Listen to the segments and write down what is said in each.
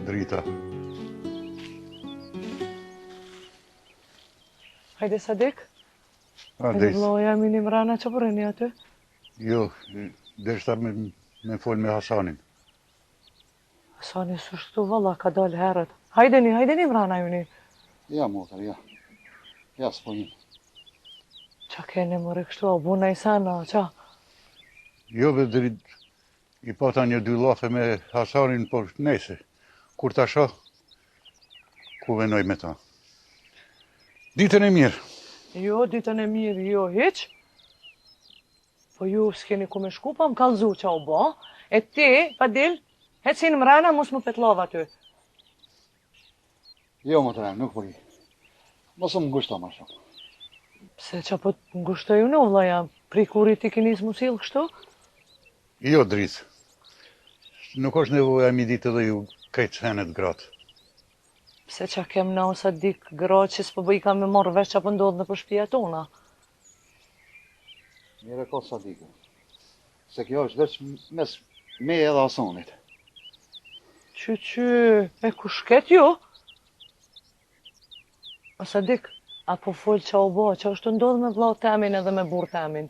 Drita. Hajde Sadik. A, Hajde vloja mini mrana që përreni aty? Jo, deshta me fol me Hasanin. Hasani së shtu valla ka dal herët. Hajdeni mrana juni. Ja, motar, ja. Ja, s'po një. Qa keni më rikështu, a buna i sana, qa? Jo, be drit, I pata një dy lafe me Hasanin, por nese. Kur ta shoh, ku venoj me ta. Ditën e mirë. Jo, ditën e mirë, jo, hiq. Po ju s'keni ku me shku, pa më kallzu qa u ba. E ti, Fadil, hecin mrana, mos më petlova ty. Jo, motar, nuk po i. Mos më ngushta ma shumë. Pse qa po të ngushtoj unë, vlla jam, pri kurit ti keni zmusil kështu? Jo, drit. Nuk është nevoja mi ditë edhe ju krejt henet gratë. Pse qa kem na osa dik gratë që s'po bëj ka me marrë vesh qa po ndodhë në për shtëpia tona. Mire ko Sadike. Se kjo është veç mes me edhe Hasanit. Qy, e ku shket ju? O Sadik, apo fol qa u bo, qa është ndodhë me vlau temin edhe me burr temin?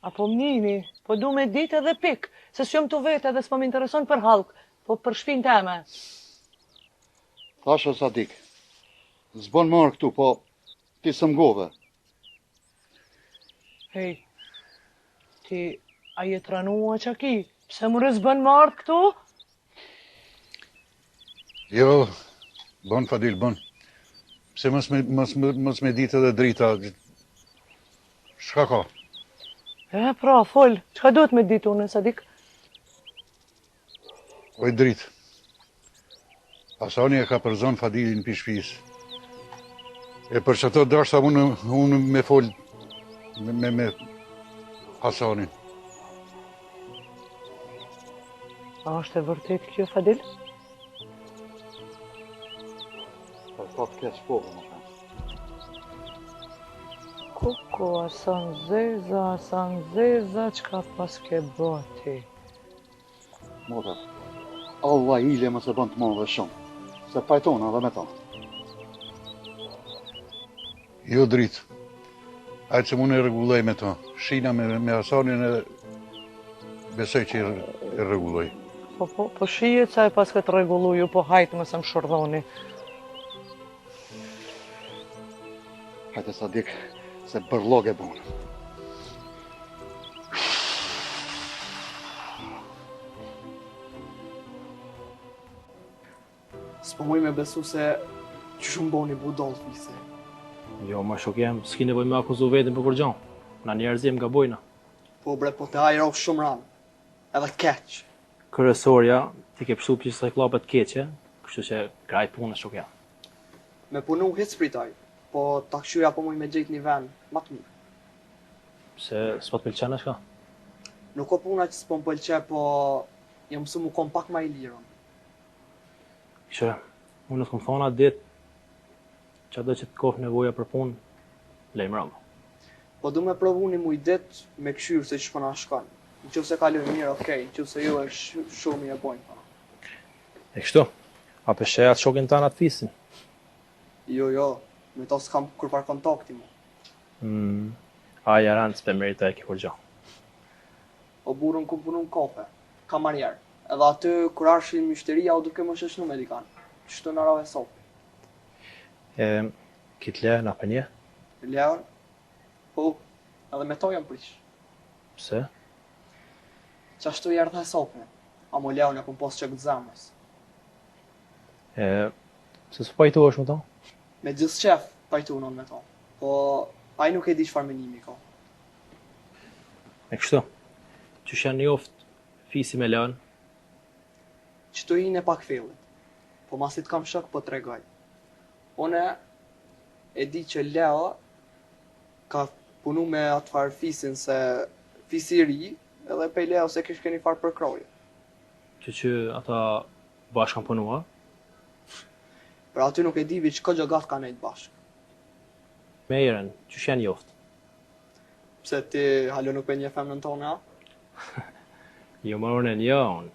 Apo mnini, po du me dit edhe pik, se s'jom të vetë edhe s'po m'intereson për halk, po për shpin teme. Thash o Sadik, zbon marrë këtu, po ti së mgove. Hej, ti a je tranua që ki? Pse më rëzbën marrë këtu? Jo, bon Fadil, bon. Pse mos me ditë edhe drita. Shka ka? E, pra, fol, qka duhet me ditë unë, Sadik? Oj dritë. Hasani e ka përzon Fadilin për shpis. E për që të dashta unë me fol me Hasanin. A është e vërtet kjo, Fadil? Për ta të keq pove, më shumë. Koko, Hasan zeza, qka pas ke bati? Motar, Allah ile më se bën të madhe shumë. Se pajtona dhe me ta. Jo dritë. Ajtë që mune e regulloj me ta. Shina me Hasanin e besoj që e regulloj. Po shijet sa e pas këtë regullu ju, po hajtë më se më shurdhoni. Hajte Sadik, se bërlog e bonë. S'po muj me besu se që shumë boni budol të vise. Jo, ma shok jem, s'ki nevoj me akuzu vetin për kur gjan. Na njerëzim nga bojna. Po bre, po të ajro shumë ranë. Edhe keq. Kërësorja, ti ke pështu për që së klapet keqe, kështu që kraj punë shok jam. Me punu hitë spritaj, po ta këshuja po muj me gjejt një ven, ma të mirë. Se s'po të pëlqen shka? Nuk o puna që s'po më pëlqe, po jam mësu mu kom pak ma i lirën. Që, unë të kom thona dit, që do që të kohë nevoja për punë, lejmë rëmë. Po du me provu një muj dit me këshyrë se që përna shkan. Në që se kaloj mirë, okej, në që se jo e shumë i e bojnë. E kështu, a pëshe atë shokin të anë atë fisin? Jo, me to s'kam kur par kontakti mu. A jaran s'pe merita e ki kur gjo. O burën ku punu në kafe, kamarjer. Edhe aty kur arshin mishteria u duke më shëshnu me dikan. Qështu në rave sopi. Kitë le në për një? Leon? Po, edhe me to jam prish. Pse? Qashtu i erdhe sope, a mo Leon e kum pos që këtë zamës. Se s'u pajtu është më to? Me gjithë qef pajtu non me to. Po, aj nuk e di çfarë menimi ka. E kështu, që janë njoft fisi me Leon? Qëtu i në pak fillit, po masit kam shok po tregoj. Une e di që Leo ka punu me atë farë fisin se fisi i ri, edhe pej Leo se kish keni farë përkroje. Që ata bashkë kanë punua? Për aty nuk e di vi që ko gjogat ka nejtë bashkë. Me eren, që janë njoft? Pse ti halo nuk pe një femnën tonë, a? Jo më unë e një, unë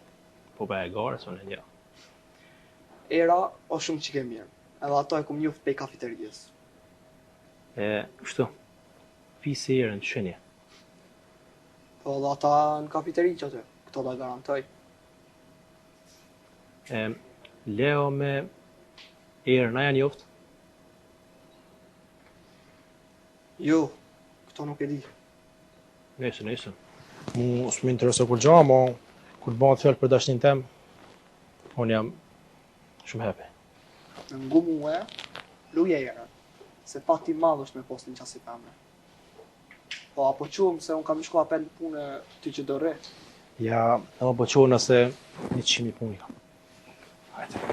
po pa e garës unë e një. Era o shumë që ke mirë, edhe ato e kum njoft pej kafeterijes. E, kështu, fisi erën të shenje. Po dhe ata në kafeteri që aty, këto da garantoj. E, Leo me erën, a janë joftë? Jo, këto nuk e di. Nesër. Mu s'më intereso kur gja, ma kur bëhet fjallë për dashnin tem, unë jam shumë happy. Në ngu muë, luja erën, se pa ti madh është me postin qasi femne. Po apo qumë se unë kam shku apel në punë ty që do rre. Ja, edhe po qohë nëse 100.000 punë kam. Hajde.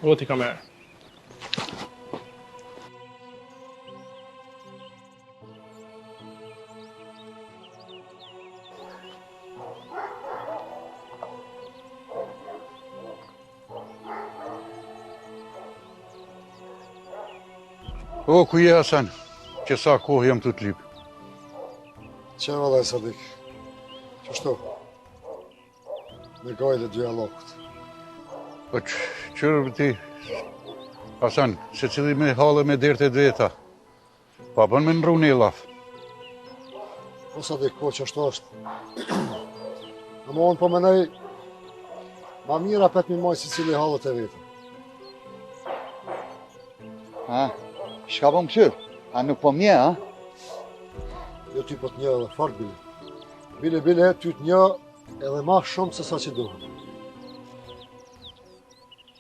O, ti kamerë. O, ku je Hasan? Që sa kohë jam të të lip. Që vëllaj Sadik, qështu? Me gojle dy allokët. Po qërë ti, Hasan, se cili me halë me derte dreta. Pa bën me nru një laf. Po Sadik, po qështu është. Në më unë po menej, ma mira pet mi moj si cili halët e vetën. Ha? Shka po më këshirë? A nuk po mje, ha? Jo ty po të një edhe fort bile. Bile, ty të një edhe ma shumë se sa që duhet.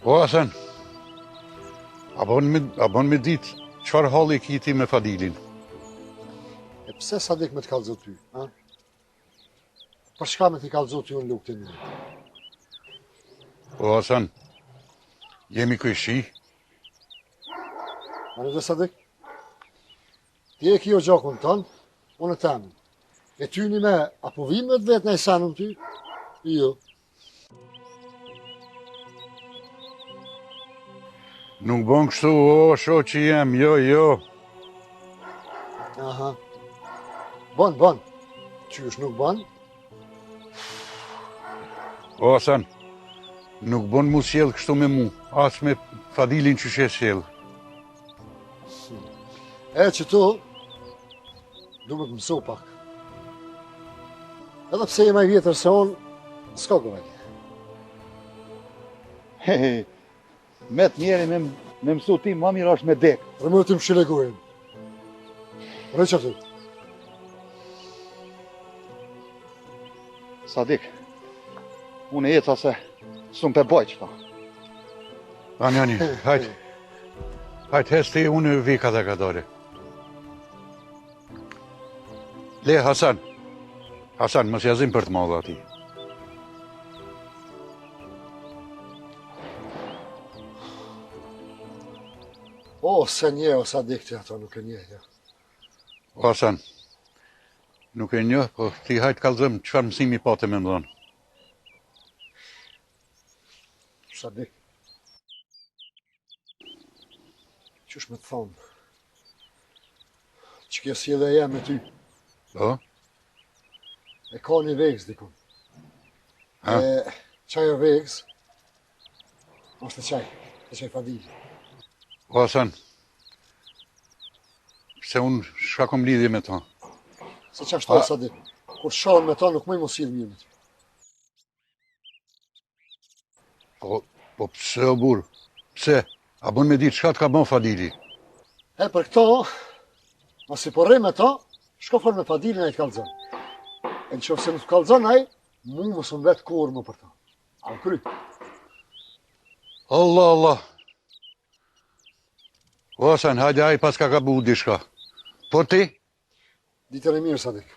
O, Hasan, a bon me ditë qëfar halë i kiti me Fadilin? E pse Sadik me të kallëzot ty, ha? Për shka me të kallëzot ty unë lukë të një? O, Hasan, jemi këshi? Mane dhe Sadik, ti e kjo gjakun tënë, unë e temë. E ty një me apo vimet vetë në i sanën ty? Jo. Nuk bon kështu, o, sho që jem, jo. Aha. Bon. Qysh nuk bon? O, Hasan, nuk bon mu sjell kështu me mu, as me Fadilin që she sjell. E që tu, du me të mësu pak. Edhe pse jema i vjetër se unë, s'ka gojë. Me të njeri me mësu ti, ma mirë është me dek. Rëmërë të më shile gojën. Rëj që ty. Sadik, unë e jeca se s'unë pe boj qëta. Ani, hajtë. Hajtë, hesti, unë vika dhe kadore. Le, Hasan, mos jazim për të madhe ati. O, se nje, o Sadik të ato, nuk e nje, ja. O, Hasan, nuk e një, po ti hajtë kalzëm qëfar mësimi pate me ndonë. Sadik. Qysh me të thonë? Që kjo si edhe jam me ty. O? E ka një vegz, dikun. Ha? E qaj o vegz, është e qaj Fadili. O, Hasan, se unë shka kom lidhje me ta. Se që është Sadik, kur shohën me ta nuk mëj mos silë mirë me ty. Po pse o burë? Pse? A bën me ditë shka të ka bën Fadili? E për këto, ma si porrej me ta, shko fër me Fadilin e i të kalzon. E në qofë se në të kalzon aj, mu më së vetë kur më për ta. A në kry. Allah. O, Hasan, hajde aj pas ka bu dishka. Po ti? Ditër e mirë, Sadik.